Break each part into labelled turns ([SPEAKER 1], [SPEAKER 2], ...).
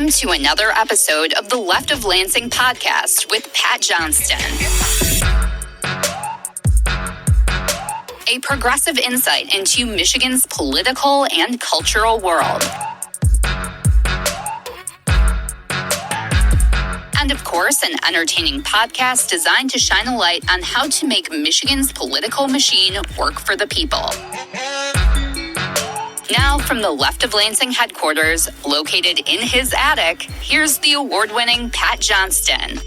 [SPEAKER 1] Welcome to another episode of the Left of Lansing podcast with Pat Johnston. A progressive insight into Michigan's political and cultural world. And of course, an entertaining podcast designed to shine a light on how to make Michigan's political machine work for the people. Now, from the Left of Lansing headquarters, located in his attic, here's the award-winning Pat Johnston.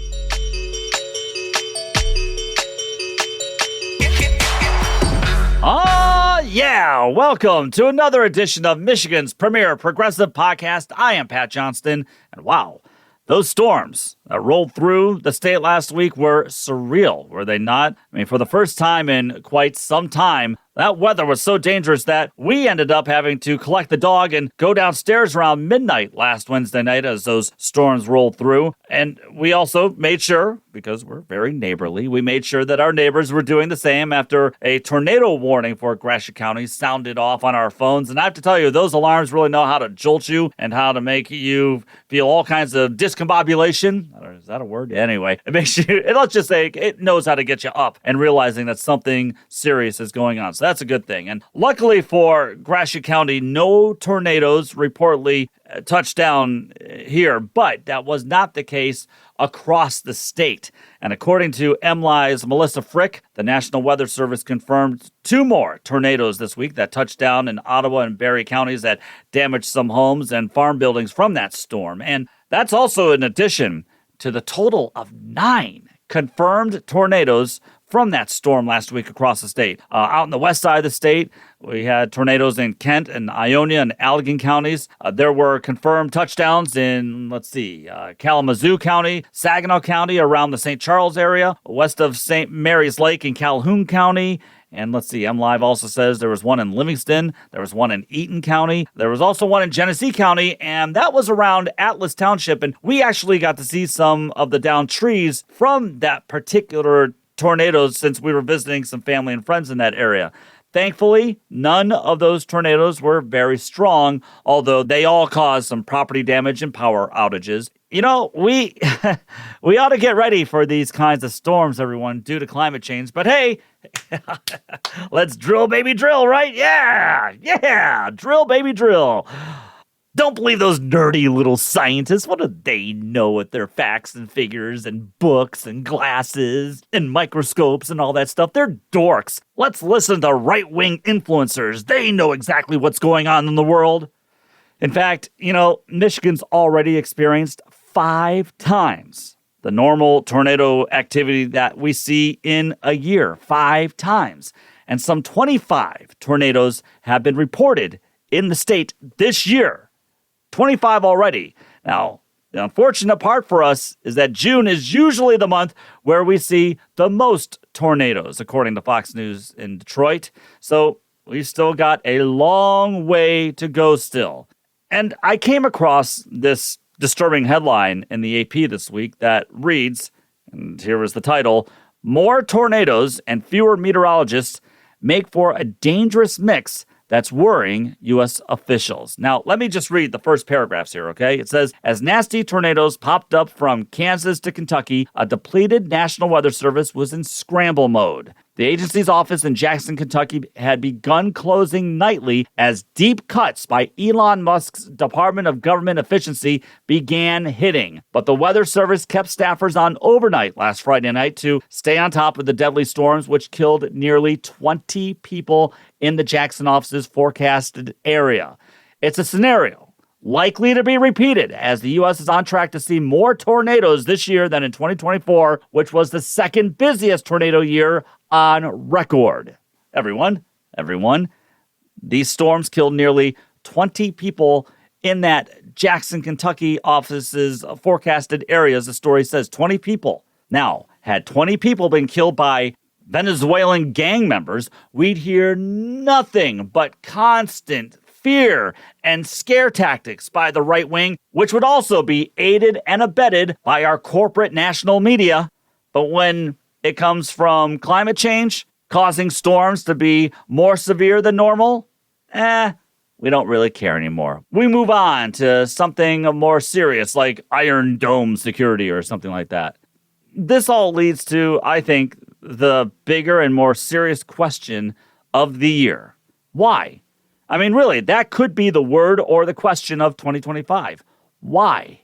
[SPEAKER 2] Yeah! Welcome to another edition of Michigan's premier progressive podcast. I am Pat Johnston, and wow, those storms that rolled through the state last week were surreal, were they not? I mean, for the first time in quite some time, that weather was so dangerous that we ended up having to collect the dog and go downstairs around midnight last Wednesday night as those storms rolled through. And we also made sure, because we're very neighborly, we made sure that our neighbors were doing the same after a tornado warning for Gratiot County sounded off on our phones. And I have to tell you, those alarms really know how to jolt you and how to make you feel all kinds of discombobulation. Is that a word? Anyway, let's just say it knows how to get you up and realizing that something serious is going on. So that's a good thing. And luckily for Gratiot County, no tornadoes reportedly touched down here, but that was not the case across the state. And according to MLI's Melissa Frick, the National Weather Service confirmed 2 more tornadoes this week that touched down in Ottawa and Barrie counties that damaged some homes and farm buildings from that storm. And that's also in addition to the total of 9 confirmed tornadoes from that storm last week across the state. Out in the west side of the state, we had tornadoes in Kent and Ionia and Allegan counties. There were confirmed touchdowns in, Kalamazoo County, Saginaw County, around the St. Charles area, west of St. Mary's Lake in Calhoun County. And MLive also says there was one in Livingston, there was one in Eaton County, there was also one in Genesee County, and that was around Atlas Township. And we actually got to see some of the downed trees from that particular tornadoes since we were visiting some family and friends in that area. Thankfully, none of those tornadoes were very strong, although they all caused some property damage and power outages. You know, we ought to get ready for these kinds of storms, everyone, due to climate change. But hey, let's drill, baby, drill, right? Yeah, drill, baby, drill. Don't believe those nerdy little scientists. What do they know with their facts and figures and books and glasses and microscopes and all that stuff? They're dorks. Let's listen to right-wing influencers. They know exactly what's going on in the world. In fact, Michigan's already experienced 5 times the normal tornado activity that we see in a year. 5 times. And some 25 tornadoes have been reported in the state this year. 25 already. Now, the unfortunate part for us is that June is usually the month where we see the most tornadoes, according to Fox News in Detroit. So we've still got a long way to go still. And I came across this disturbing headline in the AP this week that reads, and here was the title, "More tornadoes and fewer meteorologists make for a dangerous mix that's worrying U.S. officials." Now, let me just read the first paragraphs here, okay? It says, as nasty tornadoes popped up from Kansas to Kentucky, a depleted National Weather Service was in scramble mode. The agency's office in Jackson, Kentucky had begun closing nightly as deep cuts by Elon Musk's Department of Government Efficiency began hitting. But the Weather Service kept staffers on overnight last Friday night to stay on top of the deadly storms, which killed nearly 20 people in the Jackson office's forecasted area. It's a scenario likely to be repeated as the U.S. is on track to see more tornadoes this year than in 2024, which was the second busiest tornado year on record. Everyone, these storms killed nearly 20 people in that Jackson, Kentucky office's forecasted areas. The story says 20 people. Now, had 20 people been killed by Venezuelan gang members, we'd hear nothing but constant fear and scare tactics by the right wing, which would also be aided and abetted by our corporate national media. But when it comes from climate change causing storms to be more severe than normal, we don't really care anymore. We move on to something more serious like Iron Dome security or something like that. This all leads to, I think, the bigger and more serious question of the year. Why? I mean, really, that could be the word or the question of 2025. Why?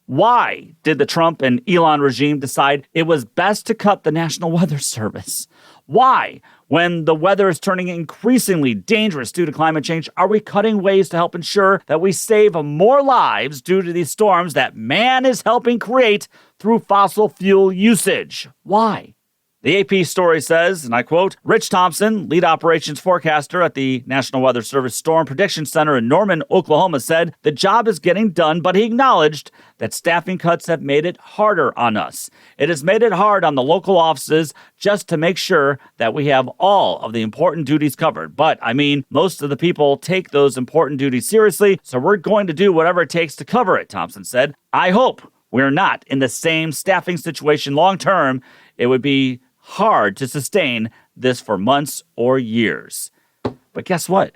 [SPEAKER 2] Why did the Trump and Elon regime decide it was best to cut the National Weather Service? Why, when the weather is turning increasingly dangerous due to climate change, are we cutting ways to help ensure that we save more lives due to these storms that man is helping create through fossil fuel usage? Why? The AP story says, and I quote, Rich Thompson, lead operations forecaster at the National Weather Service Storm Prediction Center in Norman, Oklahoma, said the job is getting done, but he acknowledged that staffing cuts have made it harder on us. It has made it hard on the local offices just to make sure that we have all of the important duties covered. But, I mean, most of the people take those important duties seriously, so we're going to do whatever it takes to cover it, Thompson said. I hope we're not in the same staffing situation long term. It would be hard to sustain this for months or years. But guess what?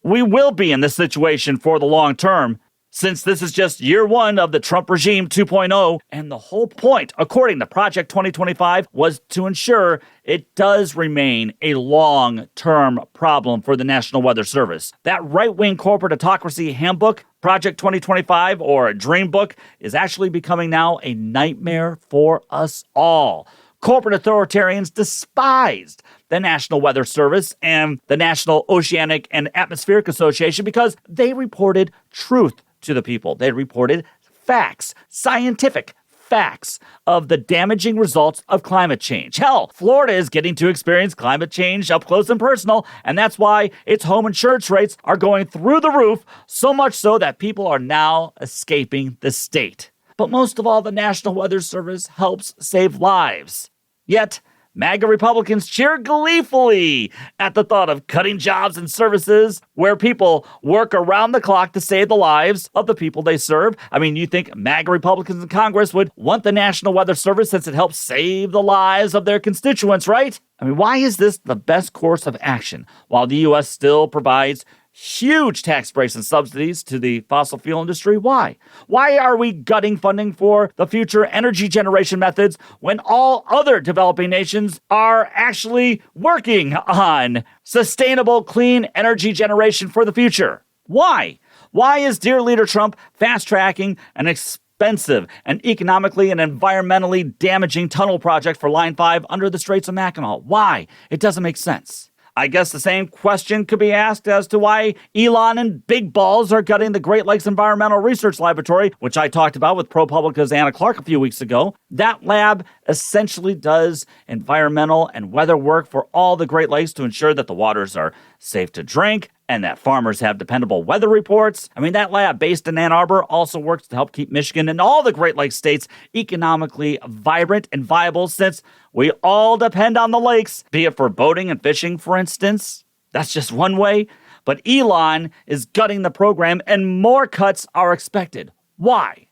[SPEAKER 2] We will be in this situation for the long term, since this is just year one of the Trump regime 2.0, and the whole point, according to Project 2025, was to ensure it does remain a long-term problem for the National Weather Service. That right-wing corporate autocracy handbook, Project 2025, or Dream Book, is actually becoming now a nightmare for us all. Corporate authoritarians despised the National Weather Service and the National Oceanic and Atmospheric Association because they reported truth to the people. They reported facts, scientific facts of the damaging results of climate change. Hell, Florida is getting to experience climate change up close and personal, and that's why its home insurance rates are going through the roof, so much so that people are now escaping the state. But most of all, the National Weather Service helps save lives. Yet, MAGA Republicans cheer gleefully at the thought of cutting jobs and services where people work around the clock to save the lives of the people they serve. I mean, you think MAGA Republicans in Congress would want the National Weather Service since it helps save the lives of their constituents, right? I mean, why is this the best course of action while the U.S. still provides huge tax breaks and subsidies to the fossil fuel industry? Why? Why are we gutting funding for the future energy generation methods when all other developing nations are actually working on sustainable, clean energy generation for the future? Why? Why is dear leader Trump fast-tracking an expensive and economically and environmentally damaging tunnel project for Line 5 under the Straits of Mackinac? Why? It doesn't make sense. I guess the same question could be asked as to why Elon and Big Balls are gutting the Great Lakes Environmental Research Laboratory, which I talked about with ProPublica's Anna Clark a few weeks ago. That lab essentially does environmental and weather work for all the Great Lakes to ensure that the waters are safe to drink and that farmers have dependable weather reports. I mean, that lab based in Ann Arbor also works to help keep Michigan and all the Great Lakes states economically vibrant and viable, since we all depend on the lakes, be it for boating and fishing, for instance. That's just one way. But Elon is gutting the program and more cuts are expected. Why?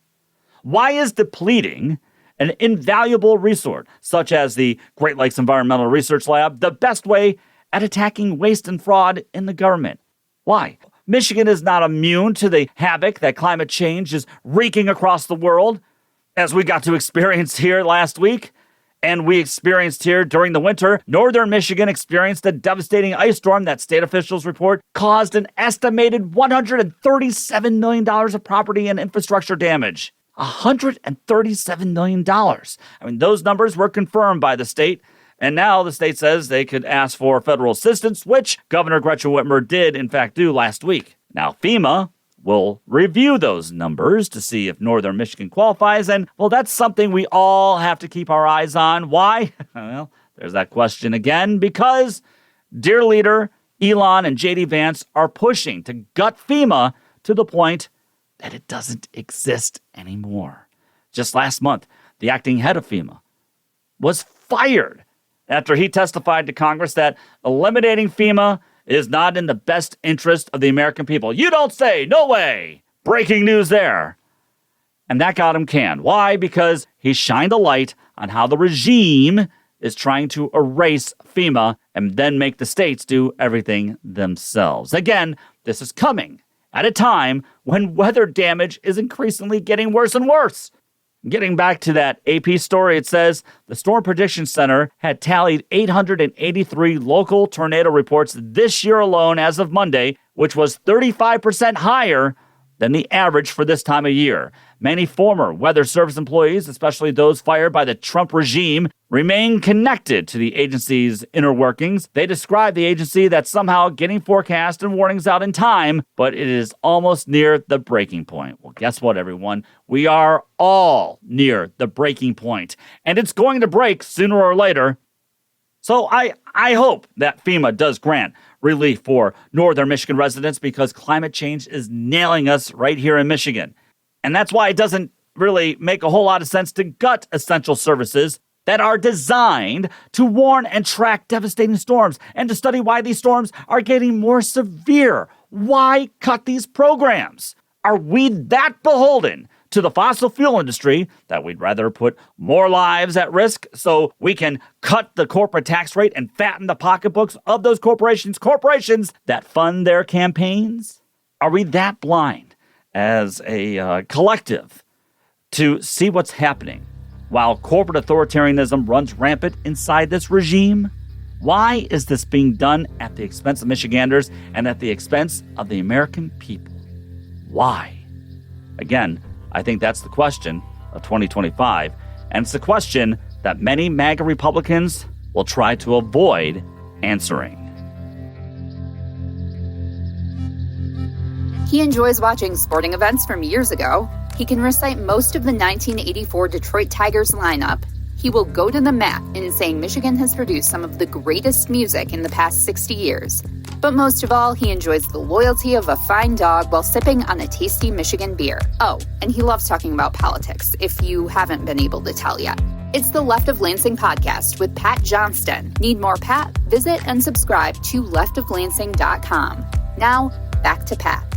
[SPEAKER 2] Why is depleting an invaluable resource, such as the Great Lakes Environmental Research Lab, the best way at attacking waste and fraud in the government? Why? Michigan is not immune to the havoc that climate change is wreaking across the world, as we got to experience here last week, and we experienced here during the winter. Northern Michigan experienced a devastating ice storm that state officials report caused an estimated $137 million of property and infrastructure damage. $137 million. I mean, those numbers were confirmed by the state. And now the state says they could ask for federal assistance, which Governor Gretchen Whitmer did, in fact, do last week. Now, FEMA will review those numbers to see if Northern Michigan qualifies. And, well, that's something we all have to keep our eyes on. Why? Well, there's that question again, because dear leader Elon and J.D. Vance are pushing to gut FEMA to the point that it doesn't exist anymore. Just last month, the acting head of FEMA was fired after he testified to Congress that eliminating FEMA is not in the best interest of the American people. You don't say, no way. Breaking news there. And that got him canned. Why? Because he shined a light on how the regime is trying to erase FEMA and then make the states do everything themselves. Again, This is coming at a time when weather damage is increasingly getting worse and worse. Getting back to that AP story, it says the Storm Prediction Center had tallied 883 local tornado reports this year alone as of Monday, which was 35% higher than the average for this time of year. Many former Weather Service employees, especially those fired by the Trump regime, remain connected to the agency's inner workings. They describe the agency that's somehow getting forecasts and warnings out in time, but it is almost near the breaking point. Well, guess what, everyone? We are all near the breaking point, and it's going to break sooner or later. So I hope that FEMA does grant relief for northern Michigan residents because climate change is nailing us right here in Michigan. And that's why it doesn't really make a whole lot of sense to gut essential services that are designed to warn and track devastating storms and to study why these storms are getting more severe. Why cut these programs? Are we that beholden to the fossil fuel industry that we'd rather put more lives at risk so we can cut the corporate tax rate and fatten the pocketbooks of those corporations that fund their campaigns? Are we that blind as a collective to see what's happening while corporate authoritarianism runs rampant inside this regime? Why is this being done at the expense of Michiganders and at the expense of the American people? Why? Again, I think that's the question of 2025, and it's a question that many MAGA Republicans will try to avoid answering.
[SPEAKER 1] He enjoys watching sporting events from years ago. He can recite most of the 1984 Detroit Tigers lineup. He will go to the mat in saying Michigan has produced some of the greatest music in the past 60 years. But most of all, he enjoys the loyalty of a fine dog while sipping on a tasty Michigan beer. Oh, and he loves talking about politics, if you haven't been able to tell yet. It's the Left of Lansing podcast with Pat Johnston. Need more Pat? Visit and subscribe to leftoflansing.com. Now, back to Pat.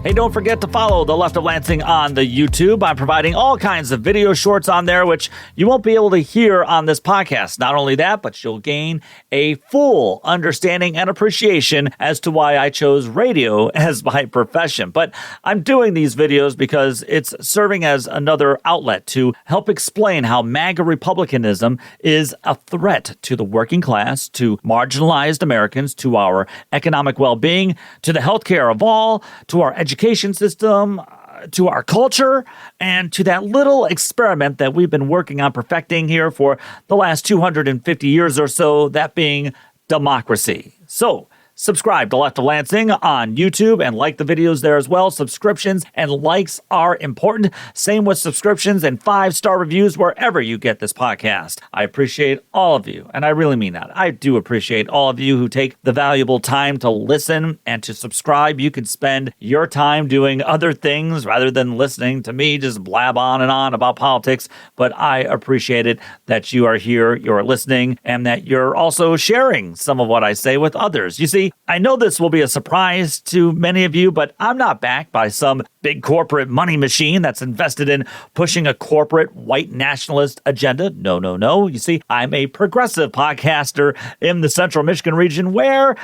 [SPEAKER 2] Hey, don't forget to follow The Left of Lansing on the YouTube. I'm providing all kinds of video shorts on there, which you won't be able to hear on this podcast. Not only that, but you'll gain a full understanding and appreciation as to why I chose radio as my profession. But I'm doing these videos because it's serving as another outlet to help explain how MAGA Republicanism is a threat to the working class, to marginalized Americans, to our economic well-being, to the healthcare of all, to our education system, to our culture, and to that little experiment that we've been working on perfecting here for the last 250 years or so, that being democracy. So, subscribe to Left of Lansing on YouTube and like the videos there as well. Subscriptions and likes are important. Same with subscriptions and 5-star reviews wherever you get this podcast. I appreciate all of you, and I really mean that. I do appreciate all of you who take the valuable time to listen and to subscribe. You can spend your time doing other things rather than listening to me just blab on and on about politics, but I appreciate it that you are here, you're listening, and that you're also sharing some of what I say with others. You see, I know this will be a surprise to many of you, but I'm not backed by some big corporate money machine that's invested in pushing a corporate white nationalist agenda. No. You see, I'm a progressive podcaster in the central Michigan region where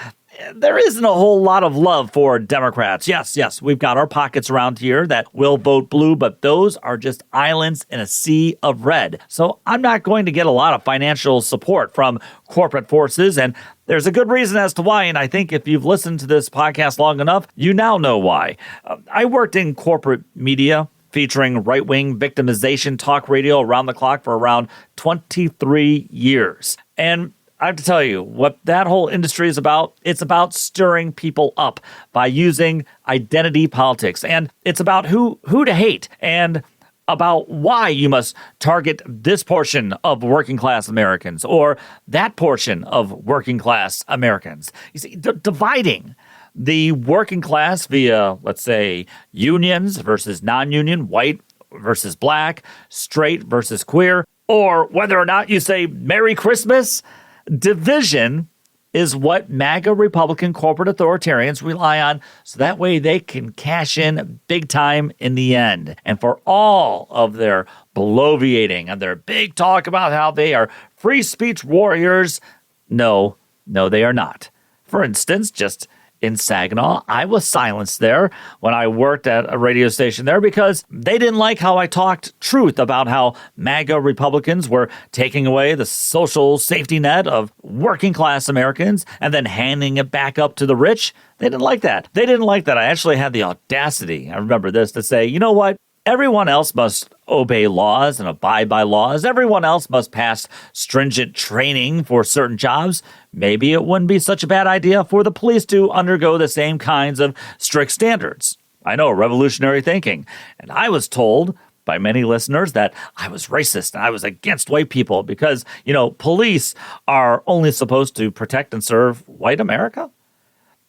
[SPEAKER 2] there isn't a whole lot of love for Democrats. Yes, we've got our pockets around here that will vote blue, but those are just islands in a sea of red. So I'm not going to get a lot of financial support from corporate forces, and there's a good reason as to why, and I think if you've listened to this podcast long enough, you now know why. I worked in corporate media featuring right-wing victimization talk radio around the clock for around 23 years. And I have to tell you, what that whole industry is about, it's about stirring people up by using identity politics. And it's about who to hate and about why you must target this portion of working class Americans or that portion of working class Americans. You see, dividing the working class via, let's say, unions versus non-union, white versus black, straight versus queer, or whether or not you say Merry Christmas. Division is what MAGA Republican corporate authoritarians rely on, so that way they can cash in big time in the end. And for all of their bloviating and their big talk about how they are free speech warriors, no, they are not. For instance, just in Saginaw, I was silenced there when I worked at a radio station there because they didn't like how I talked truth about how MAGA Republicans were taking away the social safety net of working class Americans and then handing it back up to the rich. They didn't like that. I actually had the audacity, I remember this, to say, you know what? Everyone else must obey laws and abide by laws. Everyone else must pass stringent training for certain jobs. Maybe it wouldn't be such a bad idea for the police to undergo the same kinds of strict standards. I know, revolutionary thinking. And I was told by many listeners that I was racist and I was against white people because, police are only supposed to protect and serve white America.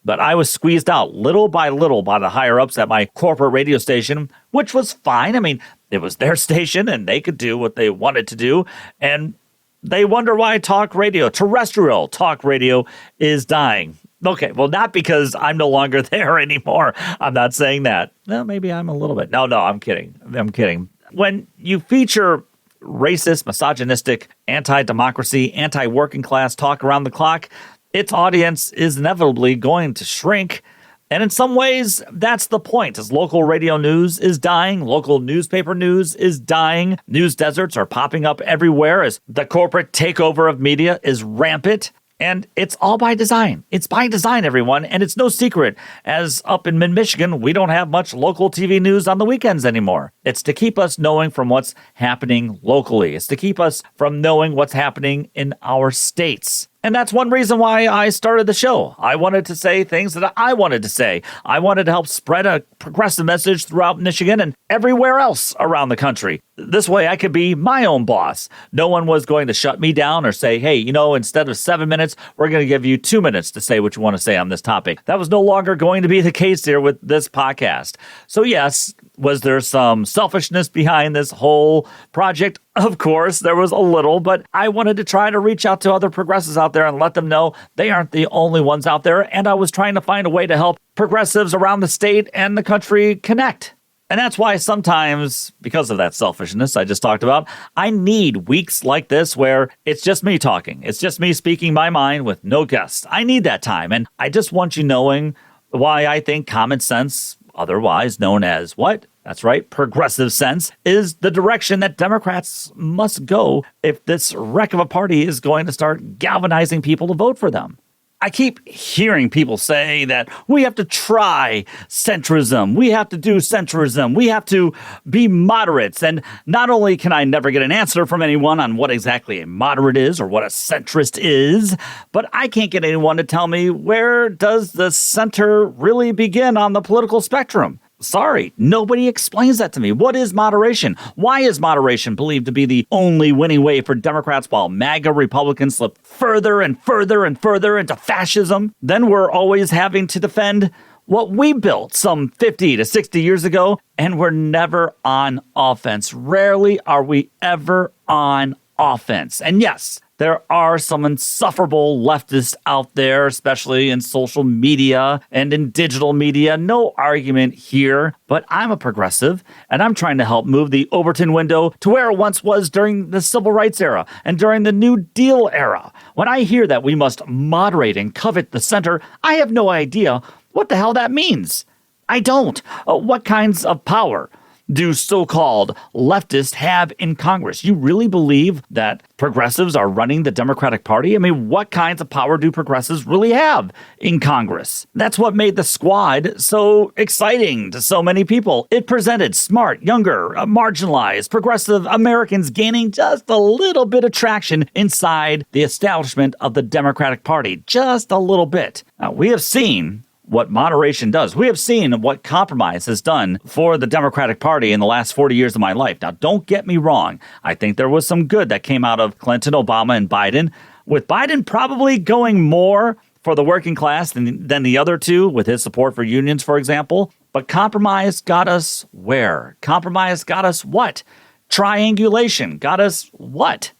[SPEAKER 2] But I was squeezed out little by little by the higher-ups at my corporate radio station, which was fine. I mean, it was their station, and they could do what they wanted to do. And they wonder why terrestrial talk radio, is dying. Okay, well, not because I'm no longer there anymore. I'm not saying that. Well, maybe I'm a little bit. No, I'm kidding. When you feature racist, misogynistic, anti-democracy, anti-working class talk around the clock, its audience is inevitably going to shrink. And in some ways, that's the point. As local radio news is dying, local newspaper news is dying, news deserts are popping up everywhere as the corporate takeover of media is rampant. And it's all by design. It's by design, everyone. And it's no secret, as up in mid-Michigan, we don't have much local TV news on the weekends anymore. It's to keep us knowing from what's happening locally. It's to keep us from knowing what's happening in our states. And that's one reason why I started the show. I wanted to say things that I wanted to say. I wanted to help spread a progressive message throughout Michigan and everywhere else around the country. This way I could be my own boss. No one was going to shut me down or say, hey, instead of 7 minutes, we're going to give you 2 minutes to say what you want to say on this topic. That was no longer going to be the case here with this podcast. So yes, was there some selfishness behind this whole project? Of course, there was a little, but I wanted to try to reach out to other progressives out there and let them know they aren't the only ones out there. And I was trying to find a way to help progressives around the state and the country connect. And that's why sometimes, because of that selfishness I just talked about, I need weeks like this where it's just me talking. It's just me speaking my mind with no guests. I need that time. And I just want you knowing why I think common sense, otherwise known as what? That's right, progressive sense, is the direction that Democrats must go if this wreck of a party is going to start galvanizing people to vote for them. I keep hearing people say that we have to try centrism, we have to do centrism, we have to be moderates. And not only can I never get an answer from anyone on what exactly a moderate is or what a centrist is, but I can't get anyone to tell me where does the center really begin on the political spectrum. Sorry, nobody explains that to me. What is moderation? Why is moderation believed to be the only winning way for Democrats while MAGA Republicans slip further and further and further into fascism? Then we're always having to defend what we built some 50 to 60 years ago, and we're never on offense. Rarely are we ever on offense. And yes, there are some insufferable leftists out there, especially in social media and in digital media. No argument here, but I'm a progressive, and I'm trying to help move the Overton window to where it once was during the Civil Rights era and during the New Deal era. When I hear that we must moderate and covet the center, I have no idea what the hell that means. I don't. What kinds of power do so-called leftists have in Congress? You really believe that progressives are running the Democratic Party? I mean, what kinds of power do progressives really have in Congress? That's what made the squad so exciting to so many people. It presented smart, younger, marginalized, progressive Americans gaining just a little bit of traction inside the establishment of the Democratic Party. Just a little bit. Now, we have seen what moderation does. We have seen what compromise has done for the Democratic Party in the last 40 years of my life. Now, don't get me wrong. I think there was some good that came out of Clinton, Obama, and Biden, with Biden probably going more for the working class than the other two, with his support for unions, for example. But compromise got us where? Compromise got us what? Triangulation got us what?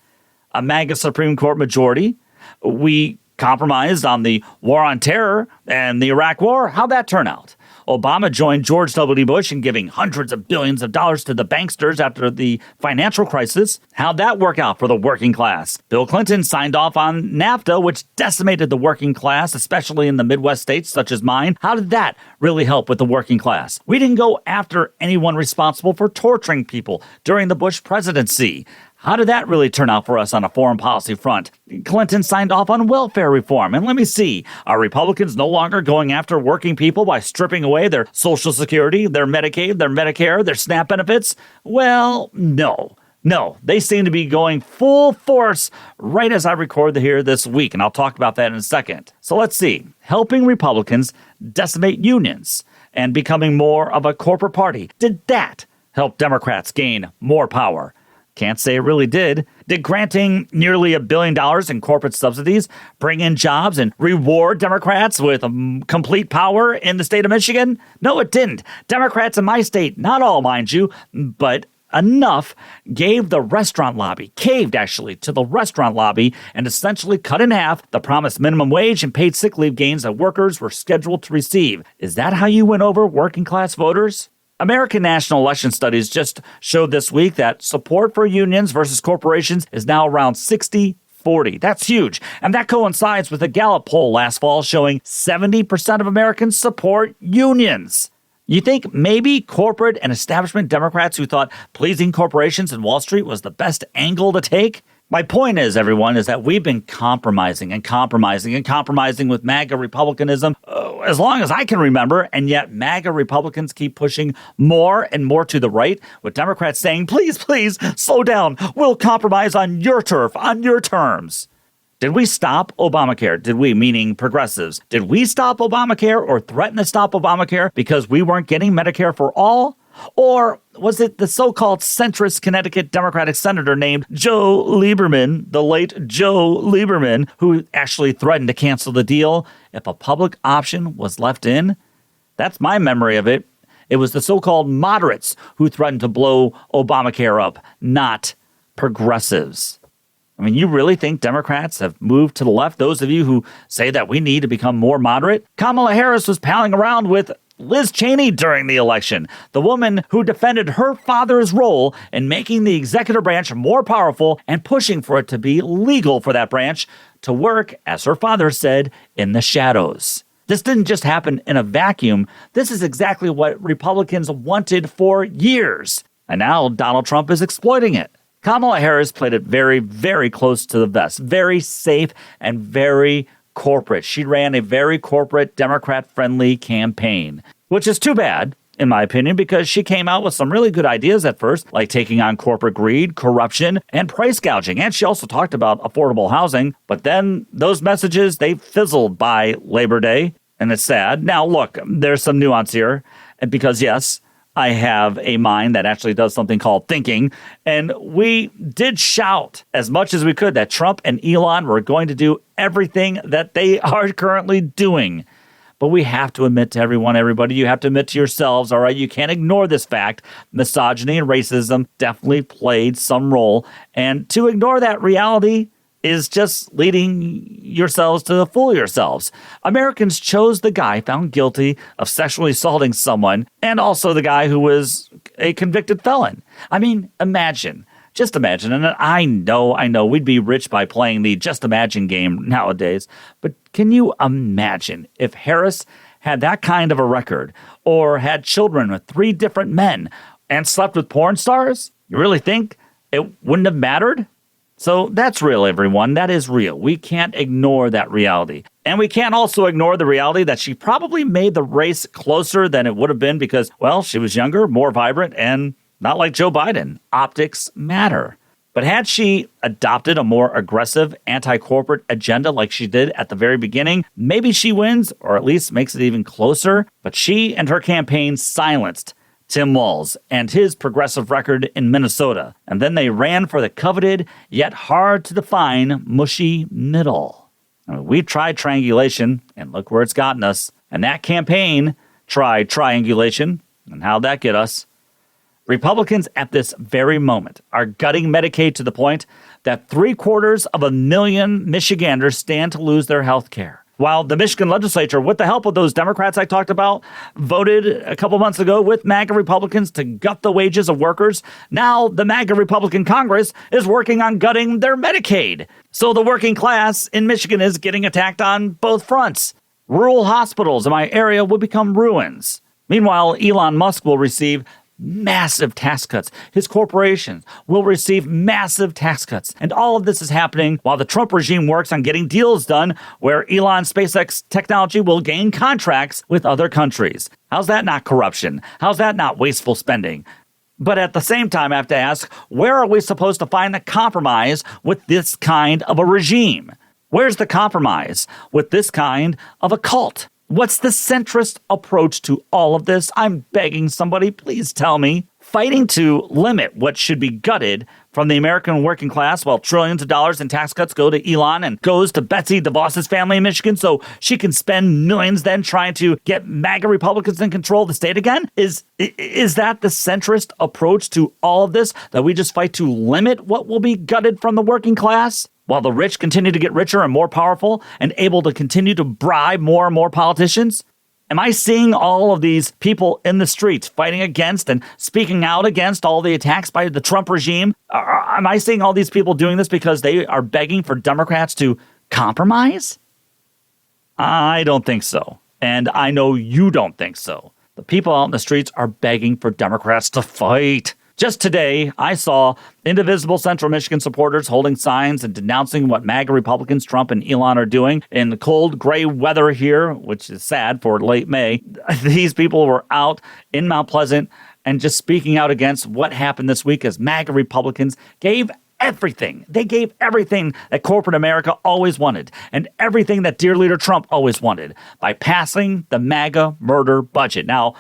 [SPEAKER 2] A MAGA Supreme Court majority. We compromised on the war on terror and the Iraq war. How'd that turn out? Obama joined George W. Bush in giving hundreds of billions of dollars to the banksters after the financial crisis. How'd that work out for the working class? Bill Clinton signed off on NAFTA, which decimated the working class, especially in the Midwest states such as mine. How did that really help with the working class? We didn't go after anyone responsible for torturing people during the Bush presidency. How did that really turn out for us on a foreign policy front? Clinton signed off on welfare reform. And let me see, are Republicans no longer going after working people by stripping away their Social Security, their Medicaid, their Medicare, their SNAP benefits? Well, no. No, they seem to be going full force right as I record here this week, and I'll talk about that in a second. So let's see. Helping Republicans decimate unions and becoming more of a corporate party. Did that help Democrats gain more power? Can't say it really did. Did granting nearly $1 billion in corporate subsidies bring in jobs and reward Democrats with complete power in the state of Michigan? No, it didn't. Democrats in my state, not all, mind you, but enough, caved actually to the restaurant lobby and essentially cut in half the promised minimum wage and paid sick leave gains that workers were scheduled to receive. Is that how you win over working class voters? American National Election Studies just showed this week that support for unions versus corporations is now around 60-40. That's huge. And that coincides with a Gallup poll last fall showing 70% of Americans support unions. You think maybe corporate and establishment Democrats who thought pleasing corporations and Wall Street was the best angle to take? My point is, everyone, is that we've been compromising with MAGA Republicanism as long as I can remember, and yet MAGA Republicans keep pushing more and more to the right, with Democrats saying, please, please, slow down. We'll compromise on your turf, on your terms. Did we stop Obamacare? Did we, meaning progressives? Did we stop Obamacare or threaten to stop Obamacare because we weren't getting Medicare for all? Or was it the so-called centrist Connecticut Democratic senator named Joe Lieberman, the late Joe Lieberman, who actually threatened to cancel the deal if a public option was left in? That's my memory of it. It was the so-called moderates who threatened to blow Obamacare up, not progressives. I mean, you really think Democrats have moved to the left? Those of you who say that we need to become more moderate? Kamala Harris was palling around with Liz Cheney during the election, the woman who defended her father's role in making the executive branch more powerful and pushing for it to be legal for that branch to work, as her father said, in the shadows. This didn't just happen in a vacuum. This is exactly what Republicans wanted for years. And now Donald Trump is exploiting it. Kamala Harris played it very, very close to the vest, very safe and very corporate. She ran a very corporate, Democrat-friendly campaign, which is too bad, in my opinion, because she came out with some really good ideas at first, like taking on corporate greed, corruption, and price gouging. And she also talked about affordable housing. But then those messages, they fizzled by Labor Day, and it's sad. Now, look, there's some nuance here, because yes, I have a mind that actually does something called thinking. And we did shout as much as we could that Trump and Elon were going to do everything that they are currently doing. But we have to admit to everybody, you have to admit to yourselves, all right? You can't ignore this fact. Misogyny and racism definitely played some role. And to ignore that reality is just leading yourselves to fool yourselves. Americans chose the guy found guilty of sexually assaulting someone and also the guy who was a convicted felon. I mean, imagine. Just imagine. And I know we'd be rich by playing the just imagine game nowadays. But can you imagine if Harris had that kind of a record or had children with 3 different men and slept with porn stars? You really think it wouldn't have mattered? So that's real, everyone. That is real. We can't ignore that reality. And we can't also ignore the reality that she probably made the race closer than it would have been because, well, she was younger, more vibrant, and not like Joe Biden. Optics matter. But had she adopted a more aggressive anti-corporate agenda like she did at the very beginning, maybe she wins, or at least makes it even closer. But she and her campaign silenced Tim Walz and his progressive record in Minnesota. And then they ran for the coveted, yet hard to define, mushy middle. I mean, we tried triangulation, and look where it's gotten us. And that campaign tried triangulation, and how'd that get us? Republicans at this very moment are gutting Medicaid to the point that 750,000 Michiganders stand to lose their health care. While the Michigan legislature, with the help of those Democrats I talked about, voted a couple months ago with MAGA Republicans to gut the wages of workers, now the MAGA Republican Congress is working on gutting their Medicaid. So the working class in Michigan is getting attacked on both fronts. Rural hospitals in my area will become ruins. Meanwhile, Elon Musk will receive massive tax cuts. His corporation will receive massive tax cuts. And all of this is happening while the Trump regime works on getting deals done where Elon's SpaceX technology will gain contracts with other countries. How's that not corruption? How's that not wasteful spending? But at the same time, I have to ask, where are we supposed to find the compromise with this kind of a regime? Where's the compromise with this kind of a cult? What's the centrist approach to all of this? I'm begging somebody, please tell me. Fighting to limit what should be gutted from the American working class while trillions of dollars in tax cuts go to Elon and goes to Betsy Devos' family in Michigan so she can spend millions then trying to get MAGA Republicans in control of the state again? Is that the centrist approach to all of this, that we just fight to limit what will be gutted from the working class? While the rich continue to get richer and more powerful and able to continue to bribe more and more politicians? Am I seeing all of these people in the streets fighting against and speaking out against all the attacks by the Trump regime? Am I seeing all these people doing this because they are begging for Democrats to compromise? I don't think so. And I know you don't think so. The people out in the streets are begging for Democrats to fight. Just today, I saw indivisible Central Michigan supporters holding signs and denouncing what MAGA Republicans, Trump and Elon are doing in the cold, gray weather here, which is sad for late May. These people were out in Mount Pleasant and just speaking out against what happened this week as MAGA Republicans gave everything. They gave everything that corporate America always wanted and everything that dear leader Trump always wanted by passing the MAGA murder budget. Now,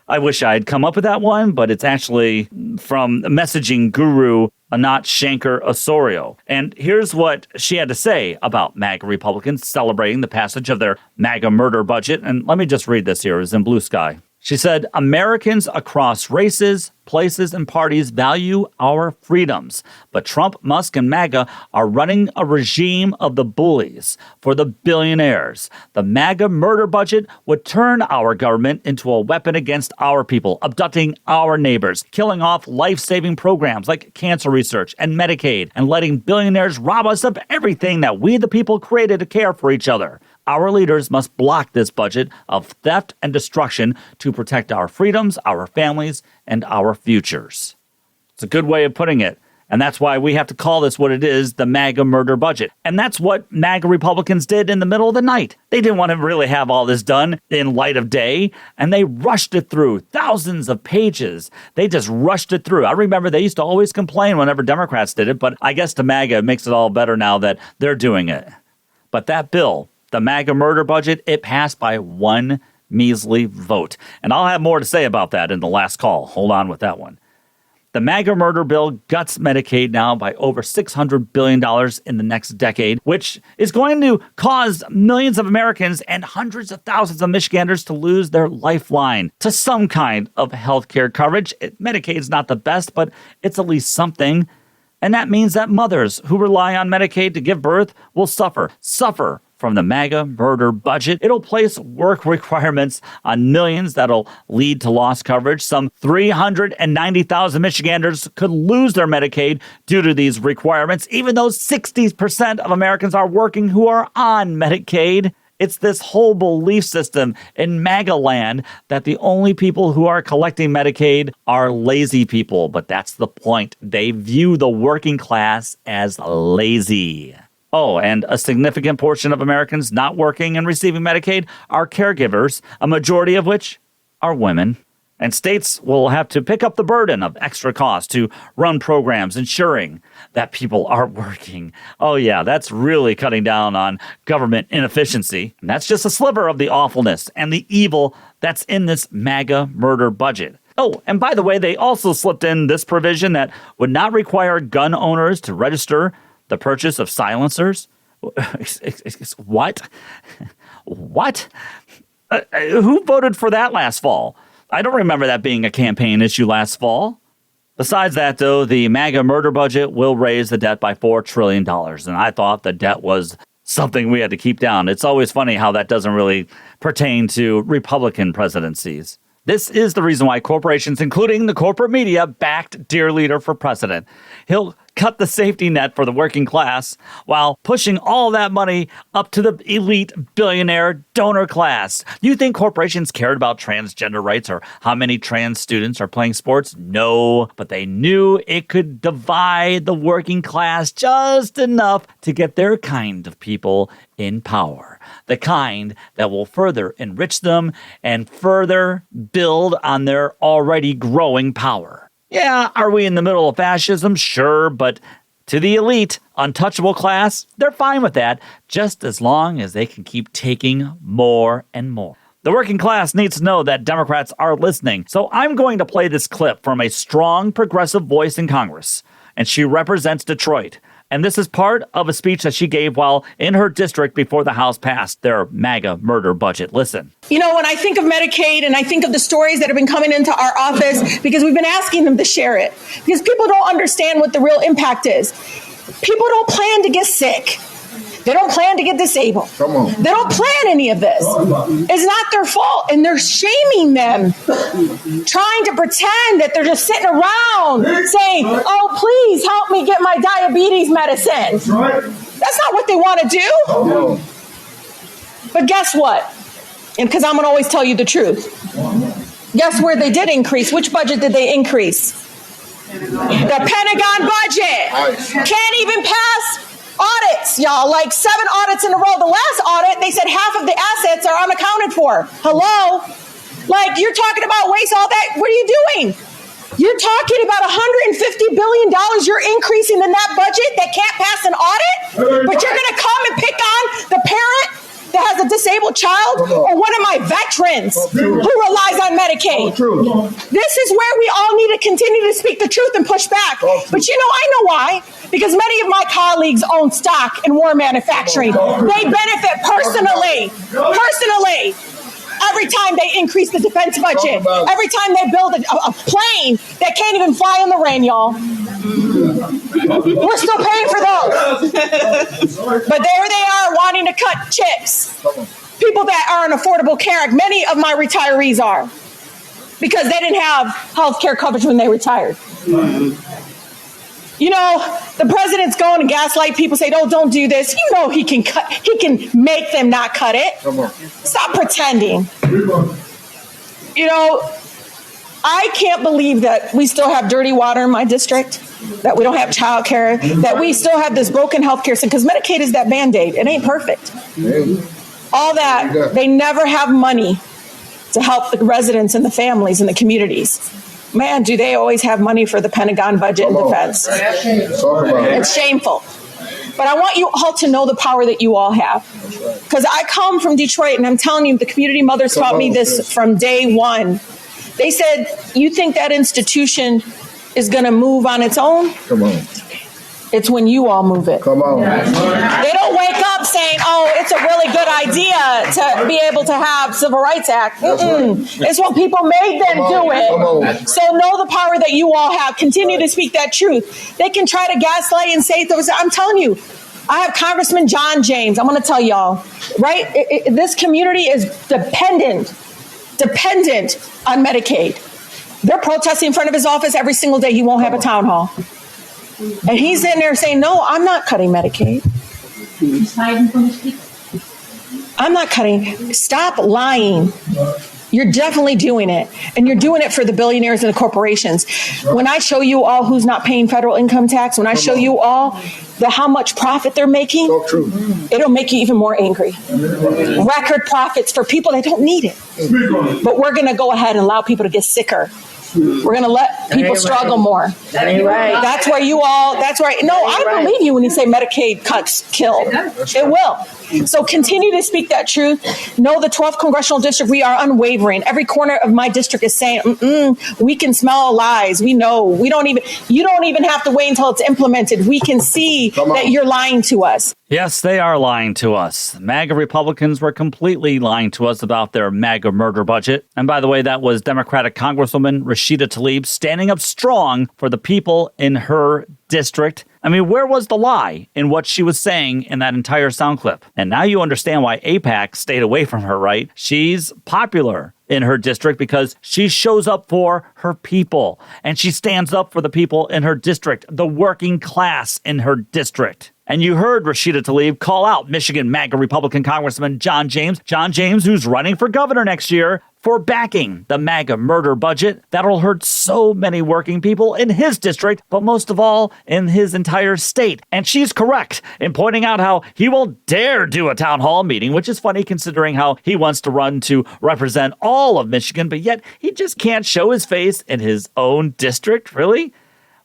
[SPEAKER 2] I wish I had come up with that one, but it's actually from messaging guru Anat Shanker-Osorio. And here's what she had to say about MAGA Republicans celebrating the passage of their MAGA murder budget. And let me just read this here. It's in blue sky. She said, Americans across races, places, and parties value our freedoms. But Trump, Musk, and MAGA are running a regime of the bullies for the billionaires. The MAGA murder budget would turn our government into a weapon against our people, abducting our neighbors, killing off life-saving programs like cancer research and Medicaid, and letting billionaires rob us of everything that we the people created to care for each other. Our leaders must block this budget of theft and destruction to protect our freedoms, our families, and our futures. It's a good way of putting it. And that's why we have to call this what it is, the MAGA murder budget. And that's what MAGA Republicans did in the middle of the night. They didn't want to really have all this done in light of day, and they rushed it through. Thousands of pages. They just rushed it through. I remember they used to always complain whenever Democrats did it, but I guess to MAGA it makes it all better now that they're doing it. But that bill, the MAGA murder budget, it passed by one measly vote. And I'll have more to say about that in the last call. Hold on with that one. The MAGA murder bill guts Medicaid now by over $600 billion in the next decade, which is going to cause millions of Americans and hundreds of thousands of Michiganders to lose their lifeline to some kind of health care coverage. Medicaid's not the best, but it's at least something. And that means that mothers who rely on Medicaid to give birth will suffer from the MAGA murder budget. It'll place work requirements on millions that'll lead to lost coverage. Some 390,000 Michiganders could lose their Medicaid due to these requirements, even though 60% of Americans are working who are on Medicaid. It's this whole belief system in MAGA land that the only people who are collecting Medicaid are lazy people. But that's the point. They view the working class as lazy. Oh, and a significant portion of Americans not working and receiving Medicaid are caregivers, a majority of which are women. And states will have to pick up the burden of extra costs to run programs ensuring that people are working. Oh, yeah, that's really cutting down on government inefficiency. And that's just a sliver of the awfulness and the evil that's in this MAGA murder budget. Oh, and by the way, they also slipped in this provision that would not require gun owners to register the purchase of silencers. What? What? Who voted for that last fall? I don't remember that being a campaign issue last fall. Besides that, though, the MAGA murder budget will raise the debt by $4 trillion. And I thought the debt was something we had to keep down. It's always funny how that doesn't really pertain to Republican presidencies. This is the reason why corporations, including the corporate media, backed Dear Leader for president. He'll cut the safety net for the working class while pushing all that money up to the elite billionaire donor class. You think corporations cared about transgender rights or how many trans students are playing sports? No, but they knew it could divide the working class just enough to get their kind of people in power. The kind that will further enrich them and further build on their already growing power. Yeah, are we in the middle of fascism? Sure, but to the elite, untouchable class, they're fine with that, just as long as they can keep taking more and more. The working class needs to know that Democrats are listening, so I'm going to play this clip from a strong progressive voice in Congress, and she represents Detroit. And this is part of a speech that she gave while in her district before the House passed their MAGA murder budget. Listen.
[SPEAKER 3] You know, when I think of Medicaid and I think of the stories that have been coming into our office, because we've been asking them to share it, because people don't understand what the real impact is. People don't plan to get sick. They don't plan to get disabled.
[SPEAKER 4] Come on.
[SPEAKER 3] They don't plan any of this. It's not their fault. And they're shaming them, trying to pretend that they're just sitting around saying, oh, please help me get my diabetes medicine. That's not what they want to do. But guess what? And because I'm going to always tell you the truth. Guess where they did increase? Which budget did they increase? The Pentagon budget. Can't even pass audits, y'all. Like 7 audits in a row. The last audit, they said half of the assets are unaccounted for. Hello? Like, you're talking about waste, all that. What are you doing? You're talking about $150 billion you're increasing in that budget that can't pass an audit? But you're going to come and pick on the parent that has a disabled child or one of my veterans who relies on Medicaid. This is where we all need to continue to speak the truth and push back. But you know, I know why. Because many of my colleagues own stock in war manufacturing. They benefit personally. Every time they increase the defense budget, every time they build a plane that can't even fly in the rain, y'all. We're still paying for those. But there they are wanting to cut chips. People that are in affordable care, many of my retirees are, because they didn't have health care coverage when they retired. You know, the president's going to gaslight people, say, oh, don't do this. You know he can make them not cut it. Stop pretending. You know, I can't believe that we still have dirty water in my district, that we don't have child care, that we still have this broken health care system, because Medicaid is that Band-Aid. It ain't perfect. All that, they never have money to help the residents and the families and the communities. Man, do they always have money for the Pentagon budget and defense. It's shameful. But I want you all to know the power that you all have. Because I come from Detroit, and I'm telling you, the community mothers taught me this from day one. They said, you think that institution is going to move on its own?
[SPEAKER 4] Come on.
[SPEAKER 3] It's when you all move it.
[SPEAKER 4] Come on.
[SPEAKER 3] They don't wake up saying, oh, it's a really good idea to be able to have Civil Rights Act. It's when people made them do it. So know the power that you all have. Continue to speak that truth. They can try to gaslight and say things. I'm telling you, I have Congressman John James. I'm going to tell y'all, right? This community is dependent on Medicaid. They're protesting in front of his office every single day. He won't have a town hall. And he's in there saying, no, I'm not cutting Medicaid.
[SPEAKER 5] He's hiding from his people.
[SPEAKER 3] I'm not cutting. Stop lying. You're definitely doing it. And you're doing it for the billionaires and the corporations. When I show you all who's not paying federal income tax, when I show you all how much profit they're making, it'll make you even more angry. Record profits for people that don't need it. But we're going to go ahead and allow people to get sicker. We're going to let people struggle more. That's where you all, that's right. No, I believe you when you say Medicaid cuts kill. It will. So continue to speak that truth. Know the 12th Congressional District, we are unwavering. Every corner of my district is saying, we can smell lies. We know. You don't even have to wait until it's implemented. We can see that you're lying to us.
[SPEAKER 2] Yes, they are lying to us. MAGA Republicans were completely lying to us about their MAGA murder budget. And by the way, that was Democratic Congresswoman Rashida Tlaib standing up strong for the people in her district. I mean, where was the lie in what she was saying in that entire sound clip? And now you understand why AIPAC stayed away from her, right? She's popular in her district because she shows up for her people and she stands up for the people in her district, the working class in her district. And you heard Rashida Tlaib call out Michigan MAGA Republican Congressman John James, who's running for governor next year, for backing the MAGA murder budget that'll hurt so many working people in his district, but most of all in his entire state. And she's correct in pointing out how he won't dare do a town hall meeting, which is funny considering how he wants to run to represent all of Michigan, but yet he just can't show his face in his own district, really?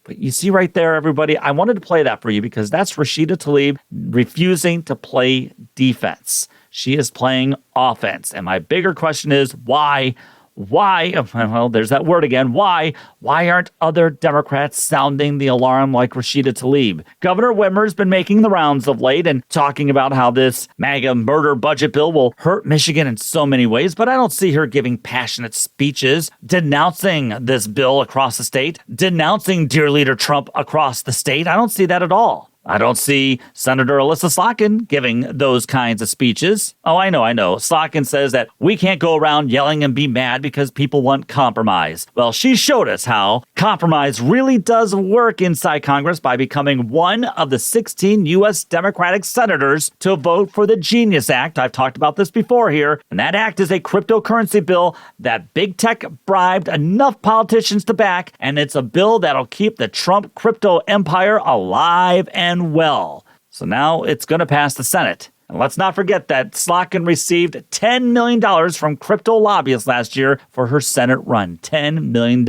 [SPEAKER 2] But you see right there, everybody, I wanted to play that for you because that's Rashida Tlaib refusing to play defense. She is playing offense. And my bigger question is, why? Well, there's that word again. Why aren't other Democrats sounding the alarm like Rashida Tlaib? Governor Whitmer's been making the rounds of late and talking about how this MAGA murder budget bill will hurt Michigan in so many ways, but I don't see her giving passionate speeches denouncing this bill across the state, denouncing dear leader Trump across the state. I don't see that at all. I don't see Senator Alyssa Slotkin giving those kinds of speeches. Oh, I know. Slotkin says that we can't go around yelling and be mad because people want compromise. Well, she showed us how compromise really does work inside Congress by becoming one of the 16 U.S. Democratic senators to vote for the Genius Act. I've talked about this before here. And that act is a cryptocurrency bill that big tech bribed enough politicians to back. And it's a bill that'll keep the Trump crypto empire alive and well. So now it's going to pass the Senate. And let's not forget that Slotkin received $10 million from crypto lobbyists last year for her Senate run. $10 million.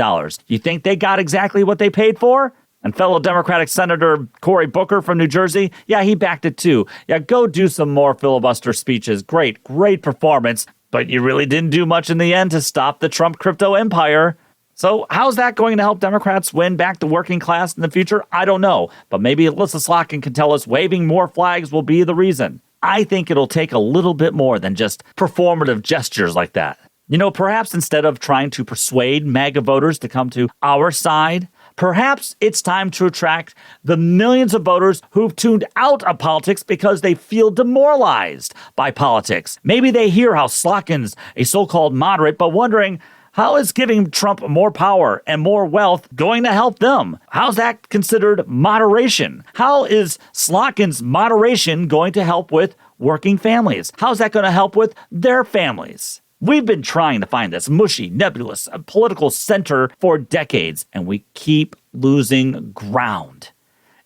[SPEAKER 2] You think they got exactly what they paid for? And fellow Democratic Senator Cory Booker from New Jersey, yeah, he backed it too. Yeah, go do some more filibuster speeches. Great performance. But you really didn't do much in the end to stop the Trump crypto empire. So how's that going to help Democrats win back the working class in the future? I don't know. But maybe Alyssa Slotkin can tell us waving more flags will be the reason. I think it'll take a little bit more than just performative gestures like that. You know, perhaps instead of trying to persuade MAGA voters to come to our side, perhaps it's time to attract the millions of voters who've tuned out of politics because they feel demoralized by politics. Maybe they hear how Slotkin's a so-called moderate, but wondering, how is giving Trump more power and more wealth going to help them? How's that considered moderation? How is Slotkin's moderation going to help with working families? How's that going to help with their families? We've been trying to find this mushy, nebulous political center for decades, and we keep losing ground.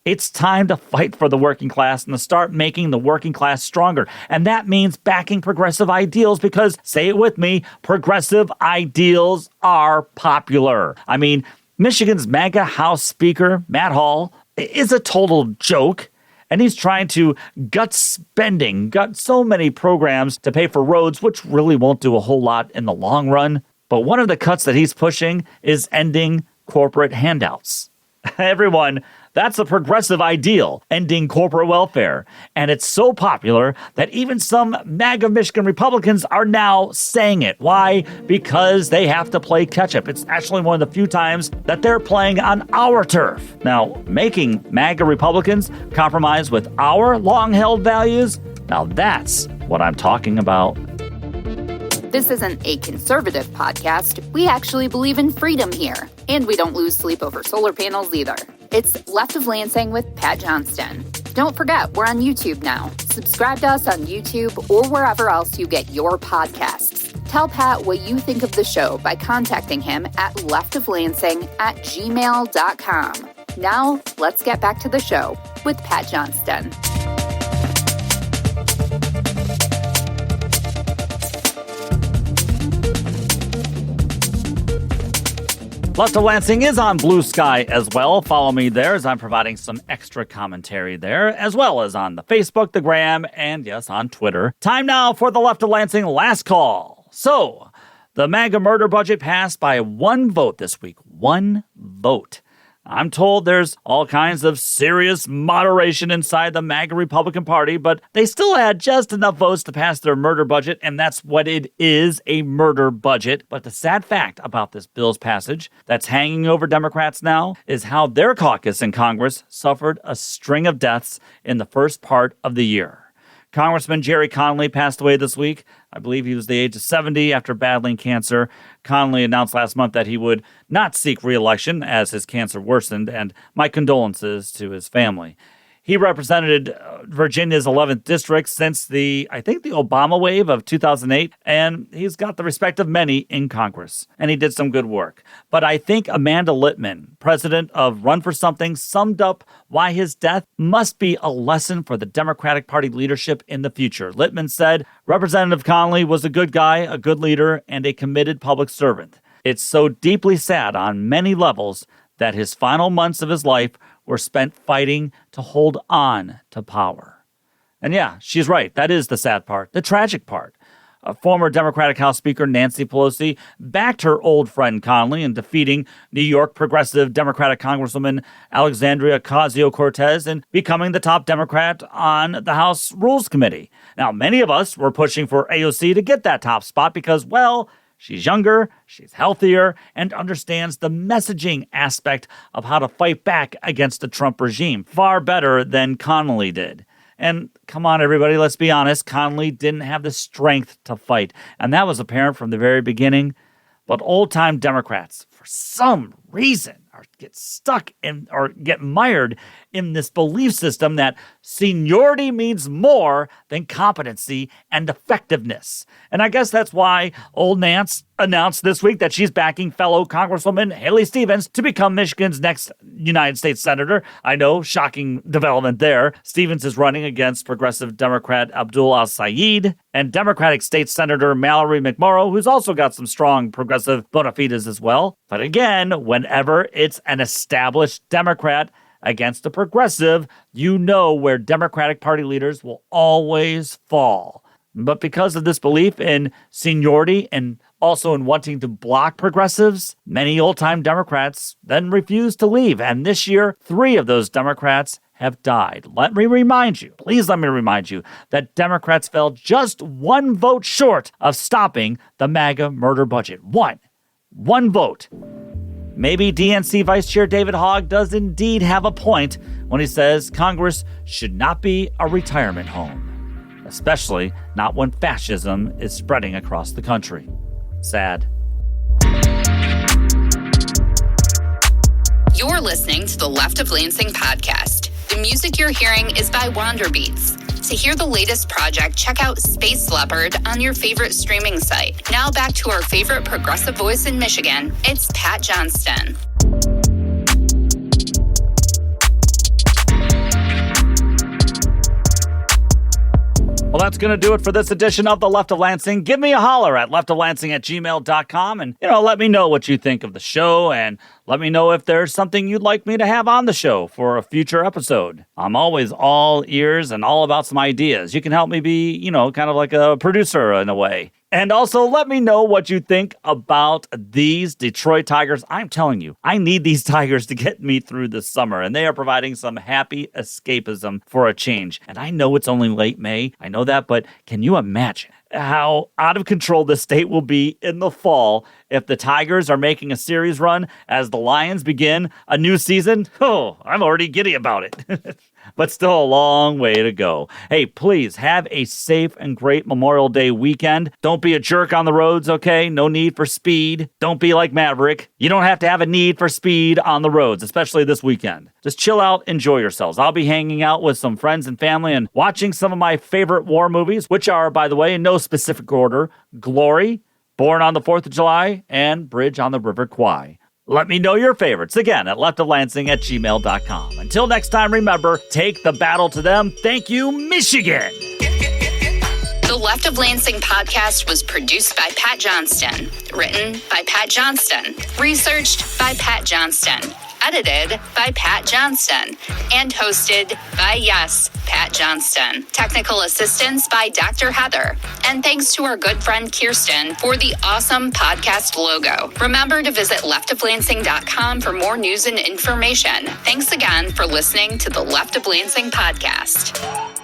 [SPEAKER 2] It's time to fight for the working class and to start making the working class stronger. And that means backing progressive ideals because, say it with me, progressive ideals are popular. I mean, Michigan's MAGA House Speaker, Matt Hall, is a total joke. And he's trying to gut so many programs to pay for roads, which really won't do a whole lot in the long run. But one of the cuts that he's pushing is ending corporate handouts. Everyone, that's a progressive ideal, ending corporate welfare. And it's so popular that even some MAGA Michigan Republicans are now saying it. Why? Because they have to play catch-up. It's actually one of the few times that they're playing on our turf. Now, making MAGA Republicans compromise with our long-held values, now that's what I'm talking about.
[SPEAKER 1] This isn't a conservative podcast. We actually believe in freedom here. And we don't lose sleep over solar panels either. It's Left of Lansing with Pat Johnston. Don't forget, we're on YouTube now. Subscribe to us on YouTube or wherever else you get your podcasts. Tell Pat what you think of the show by contacting him at leftoflansing@gmail.com. Now, let's get back to the show with Pat Johnston.
[SPEAKER 2] Left of Lansing is on Blue Sky as well. Follow me there as I'm providing some extra commentary there, as well as on the Facebook, the Gram, and yes, on Twitter. Time now for the Left of Lansing last call. So, the MAGA murder budget passed by one vote this week. One vote. I'm told there's all kinds of serious moderation inside the MAGA Republican Party, but they still had just enough votes to pass their murder budget, and that's what it is, a murder budget. But the sad fact about this bill's passage that's hanging over Democrats now is how their caucus in Congress suffered a string of deaths in the first part of the year. Congressman Jerry Connolly passed away this week. I believe he was the age of 70 after battling cancer. Connolly announced last month that he would not seek re-election as his cancer worsened, and my condolences to his family. He represented Virginia's 11th district since the Obama wave of 2008, and he's got the respect of many in Congress, and he did some good work. But I think Amanda Littman, president of Run for Something, summed up why his death must be a lesson for the Democratic Party leadership in the future. Littman said, Representative Connolly was a good guy, a good leader, and a committed public servant. It's so deeply sad on many levels that his final months of his life were spent fighting to hold on to power. And yeah, she's right. That is the sad part, the tragic part. Former Democratic House Speaker Nancy Pelosi backed her old friend Connolly in defeating New York progressive Democratic Congresswoman Alexandria Ocasio-Cortez and becoming the top Democrat on the House Rules Committee. Now, many of us were pushing for AOC to get that top spot because, well, she's younger, she's healthier, and understands the messaging aspect of how to fight back against the Trump regime far better than Connolly did. And come on, everybody, let's be honest, Connolly didn't have the strength to fight, and that was apparent from the very beginning. But old-time Democrats, for some reason, get stuck in or get mired in this belief system that seniority means more than competency and effectiveness. And I guess that's why old Nance announced this week that she's backing fellow Congresswoman Haley Stevens to become Michigan's next United States Senator. I know, shocking development there. Stevens is running against progressive Democrat Abdul Al-Sayed and Democratic State Senator Mallory McMorrow, who's also got some strong progressive bona fides as well. But again, whenever it's an established Democrat against a progressive, you know where Democratic Party leaders will always fall. But because of this belief in seniority and also in wanting to block progressives, many old-time Democrats then refused to leave. And this year, 3 of those Democrats have died. Please let me remind you that Democrats fell just 1 vote short of stopping the MAGA murder budget. One vote. Maybe DNC Vice Chair David Hogg does indeed have a point when he says Congress should not be a retirement home, especially not when fascism is spreading across the country. Sad.
[SPEAKER 1] You're listening to the Left of Lansing podcast. The music you're hearing is by Wander Beats. To hear the latest project, check out Space Leopard on your favorite streaming site. Now back to our favorite progressive voice in Michigan. It's Pat Johnston.
[SPEAKER 2] Well, that's going to do it for this edition of The Left of Lansing. Give me a holler at leftoflansing@gmail.com and, let me know what you think of the show and let me know if there's something you'd like me to have on the show for a future episode. I'm always all ears and all about some ideas. You can help me be, kind of like a producer in a way. And also let me know what you think about these Detroit Tigers. I'm telling you, I need these Tigers to get me through this summer, and they are providing some happy escapism for a change. And I know it's only late May. I know that, but can you imagine how out of control the state will be in the fall if the Tigers are making a series run as the Lions begin a new season? Oh, I'm already giddy about it. But still a long way to go. Hey, please have a safe and great Memorial Day weekend. Don't be a jerk on the roads, okay? No need for speed. Don't be like Maverick. You don't have to have a need for speed on the roads, especially this weekend. Just chill out, enjoy yourselves. I'll be hanging out with some friends and family and watching some of my favorite war movies, which are, by the way, in no specific order, Glory, Born on the 4th of July, and Bridge on the River Kwai. Let me know your favorites, again, at leftoflansing@gmail.com. Until next time, remember, take the battle to them. Thank you, Michigan!
[SPEAKER 1] The Left of Lansing podcast was produced by Pat Johnston. Written by Pat Johnston. Researched by Pat Johnston. edited by Pat Johnston, and hosted by, yes, Pat Johnston. Technical assistance by Dr. Heather. And thanks to our good friend Kirsten for the awesome podcast logo. Remember to visit leftoflansing.com for more news and information. Thanks again for listening to the Left of Lansing podcast.